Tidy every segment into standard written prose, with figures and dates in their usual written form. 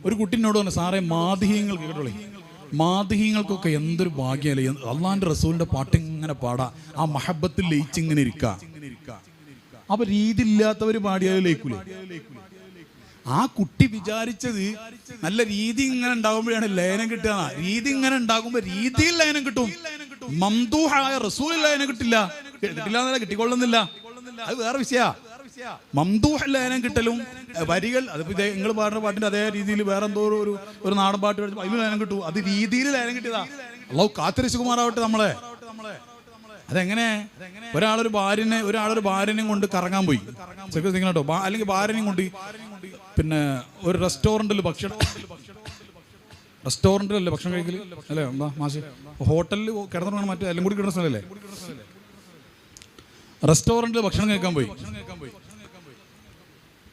ഒരു കുട്ടിനോട് പറഞ്ഞു, സാറേ മാദിഹ്യങ്ങൾക്ക് കേട്ടോളി, മാദിഹ്യങ്ങൾക്കൊക്കെ എന്തൊരു ഭാഗ്യമല്ലേ, അള്ളാന്റെ റസൂലിന്റെ പാട്ട് ഇങ്ങനെ പാടാ, ആ മഹബത്തിൽ ലയിച്ചിങ്ങനെ ഇരിക്ക. അപ്പൊ രീതി ഇല്ലാത്തവര് പാടിയാൽ ലയിക്കൂലേ? ആ കുട്ടി വിചാരിച്ചത് നല്ല രീതി ഇങ്ങനെ ഉണ്ടാകുമ്പോഴാണ് ലയനം കിട്ടുക. രീതി ഇങ്ങനെ ഉണ്ടാകുമ്പോ രീതിയിൽ ലയനം കിട്ടും, മംദൂഹായ റസൂലിൽ ലയനം കിട്ടില്ല. എന്നല്ല കിട്ടിക്കൊള്ളുന്നില്ല, അത് വേറെ വിഷയ. മംദൂഹ് ലയനം കിട്ടലും വരികൾ, അതിപ്പോ നിങ്ങൾ പാടുന്ന പാട്ടിന്റെ അതേ രീതിയിൽ വേറെ എന്തോ ഒരു നാടൻ പാട്ട് അതിൽ ലയനം കിട്ടും, അത് രീതിയിൽ ലയനം കിട്ടിയതാ. അള്ളാഹു കാത്തിരശുകുമാറാവട്ടെ നമ്മളെ. അതെങ്ങനെ ഒരാളൊരു ഭാര്യനെയും കൊണ്ട് കറങ്ങാൻ പോയി കേട്ടോ, അല്ലെങ്കിൽ ഭാര്യനെയും കൊണ്ട് പിന്നെ ഒരു റെസ്റ്റോറന്റിലല്ലേ ഭക്ഷണം കഴിക്കല് അല്ലേ, എന്താ മാഷി ഹോട്ടലിൽ കിടന്നു മറ്റേ എല്ലാം കൂടി കിടന്ന സ്ഥലല്ലേ, റെസ്റ്റോറന്റിൽ ഭക്ഷണം കഴിക്കാൻ പോയി.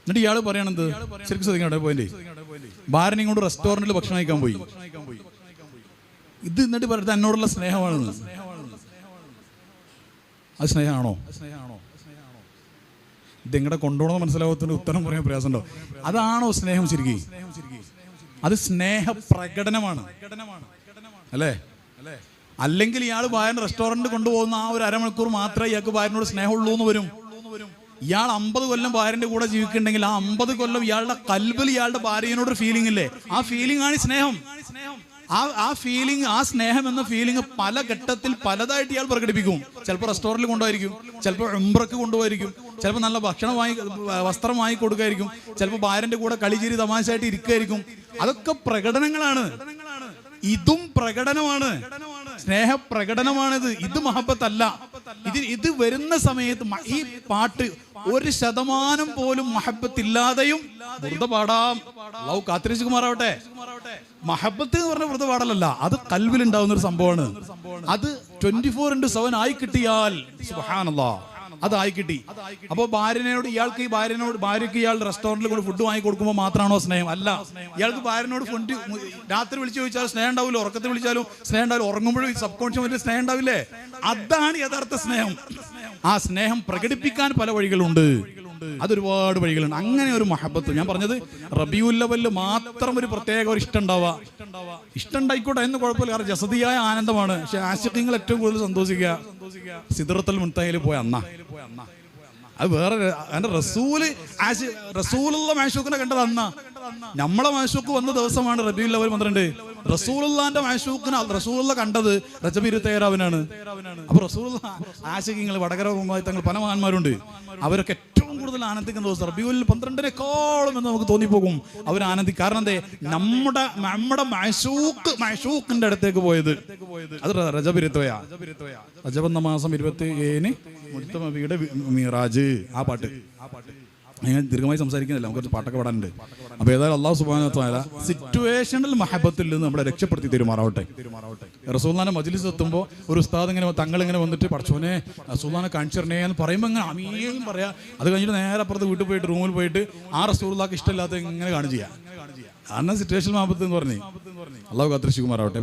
എന്നിട്ട് ഇയാള് പറയണത് ശരിക്കും ശ്രദ്ധിക്കട്ടെ പോയിന്റ്, ഭാര്യനെയും കൊണ്ട് റെസ്റ്റോറന്റിൽ ഭക്ഷണം കഴിക്കാൻ പോയി. ഇത് എന്നിട്ട് പറയുന്നത് എന്നോടുള്ള സ്നേഹമാണെന്ന്. അത് സ്നേഹമാണോ? ഇത് എങ്ങടെ കൊണ്ടുപോകണമെന്ന് മനസ്സിലാവത്തിന് ഉത്തരം പറയാൻ പ്രയാസമുണ്ടോ? അതാണോ സ്നേഹം ശരിക്കും? അത് സ്നേഹ പ്രകടനമാണ് അല്ലേ? അല്ലെങ്കിൽ ഇയാൾ ഭാര്യന്റെ റെസ്റ്റോറന്റ് കൊണ്ടുപോകുന്ന ആ ഒരു അരമണിക്കൂർ മാത്രമേ ഇയാൾക്ക് ഭാര്യനോട് സ്നേഹമുള്ളൂ എന്ന് വരും. ഇയാൾ 50 കൊല്ലം ഭാര്യന്റെ കൂടെ ജീവിക്കുന്നുണ്ടെങ്കിൽ ആ 50 കൊല്ലം ഇയാളുടെ കൽബിൽ ഇയാളുടെ ഭാര്യനോടൊരു ഫീലിംഗ് ഇല്ലേ, ആ ഫീലിംഗ് ആണ് സ്നേഹം. ആ ഫീലിംഗ്, ആ സ്നേഹം എന്ന ഫീലിംഗ് പല ഘട്ടത്തിൽ പലതായിട്ട് ഇയാൾ പ്രകടിപ്പിക്കും. ചിലപ്പോൾ റെസ്റ്റോറന്റിൽ കൊണ്ടുപോയിരിക്കും, ചിലപ്പോൾ ഉംറക്ക് കൊണ്ടുപോയിരിക്കും, ചിലപ്പോൾ നല്ല വസ്ത്രം വാങ്ങി കൊടുക്കായിരിക്കും, ചിലപ്പോൾ ഭാര്യന്റെ കൂടെ കളിചിരി തമാശയായിട്ട് ഇരിക്കുമായിരിക്കും. അതൊക്കെ പ്രകടനങ്ങളാണ്. ഇതും പ്രകടനമാണ്, സ്നേഹപ്രകടനമാണിത്. ഇത് മഹബത്തല്ല. ഇത് വരുന്ന സമയത്ത് ഈ പാട്ട് 1% പോലും മഹബത്തില്ലാതെയും വെറുതെ പാടാം. അല്ലാഹു കാത്തിരശുകുമാറാവട്ടെ. മഹബത്ത് എന്ന് പറഞ്ഞ വെറുതെ പാടലല്ല, അത് കൽവിൽ ഉണ്ടാവുന്ന ഒരു സംഭവമാണ്. അത് 24/7 ആയി കിട്ടിയാൽ സുബ്ഹാനല്ലാഹ്, അതായി കിട്ടി. അപ്പോൾ ഭാര്യയ്ക്ക് ഇയാൾ റെസ്റ്റോറന്റിൽ കൊണ്ട് ഫുഡ് വാങ്ങി കൊടുക്കുമ്പോൾ മാത്രമാണോ സ്നേഹം? അല്ല. ഇയാൾക്ക് ഭാര്യനോട് ഫുഡ് രാത്രി വിളിച്ചു ചോദിച്ചാൽ സ്നേഹം ഉണ്ടാവില്ല, ഉറക്കത്തിൽ വിളിച്ചാലും സ്നേഹം ഉണ്ടാവില്ല, ഉറങ്ങുമ്പോഴും സബ് കോൺഷ്യസ് സ്നേഹം ഉണ്ടാവില്ലേ? അതാണ് യഥാർത്ഥ സ്നേഹം. ആ സ്നേഹം പ്രകടിപ്പിക്കാൻ പല വഴികളുണ്ട്, അതൊരുപാട് വഴികളുണ്ട്. അങ്ങനെ ഒരു മഹബത്ത്, ഞാൻ പറഞ്ഞത് റബീഉൽ അവ്വലിൽ മാത്രം ഒരു പ്രത്യേക ഒരു ഇഷ്ടം ഉണ്ടായിക്കോട്ടെ എന്ന് കുഴപ്പമില്ല, കാരണം ജസദിയായ ആനന്ദമാണ്. പക്ഷെ ആശിഖീങ്ങൾ ഏറ്റവും കൂടുതൽ സന്തോഷിക്കുക സിദ്റത്തുൽ മുൻതഹയിൽ പോയ അന്നാ. അത് വേറെ റസൂലുള്ള മാഷൂക്കിനെ കണ്ടത് അന്നാ. നമ്മളെ മാഷൂക്ക് വന്ന ദിവസമാണ് റബീഉൽ അവ്വൽ 12. റസൂലുള്ളാന്റെ മാഷൂക്കിനെ റസൂലുള്ള കണ്ടത് റജബ് 27-നാണ്. അപ്പൊ റസൂലുള്ള ആശിഖീങ്ങൾ വടകര തങ്ങൾ പല മഹാന്മാരുണ്ട്, അവരൊക്കെ ഏറ്റവും കൂടുതൽ ആനന്ദിക്കുന്ന ദിവസം റബീഉൽ 12-നേക്കാളും എന്ന് നമുക്ക് തോന്നിപ്പോകും അവർ ആനന്ദിക്കും. കാരണം എന്തേ? നമ്മുടെ മഅ്ശൂഖിന്റെ അടുത്തേക്ക് പോയത് അത് റജബ് 27. റജബ് എന്ന മാസം 27-ന് മുജ്തബിയുടെ മിറാജ്. ആ പാട്ട് ഞാൻ ദീർഘമായി സംസാരിക്കുന്നില്ല, നമുക്ക് പാട്ടൊക്കെ പാടാനുണ്ട്. അപ്പോൾ ഏതായാലും അല്ലാഹു സുബ്ഹാനഹു വ തആല സിറ്റുവേഷണൽ മഹബത്തിൽ നിന്ന് നമ്മളെ രക്ഷപ്പെടുത്തി തരുമാറാവട്ടെ. റസൂലുള്ളാഹിന്റെ മജ്ലിസ് എത്തുമ്പോൾ ഒരു ഉസ്താദ് തങ്ങളിങ്ങനെ വന്നിട്ട് പടച്ചോനെ റസൂലുള്ളാഹിനെ കാണിച്ചിരണേ എന്ന് പറയുമ്പോൾ ഇങ്ങനെ അമീൻ പറയാ. അത് കഴിഞ്ഞിട്ട് നേരെ അപ്പുറത്ത് വീട്ടിൽ പോയിട്ട് റൂമിൽ പോയിട്ട് ആ റസൂലുള്ളാഹിക്ക് ഇഷ്ടമില്ലാത്ത ഇങ്ങനെ കാണുക. കാരണം സിറ്റുവേഷണൽ മഹബത്ത് എന്ന് പറഞ്ഞ് അല്ലാഹു കാത്തിരശുകുമാറാവട്ടെ.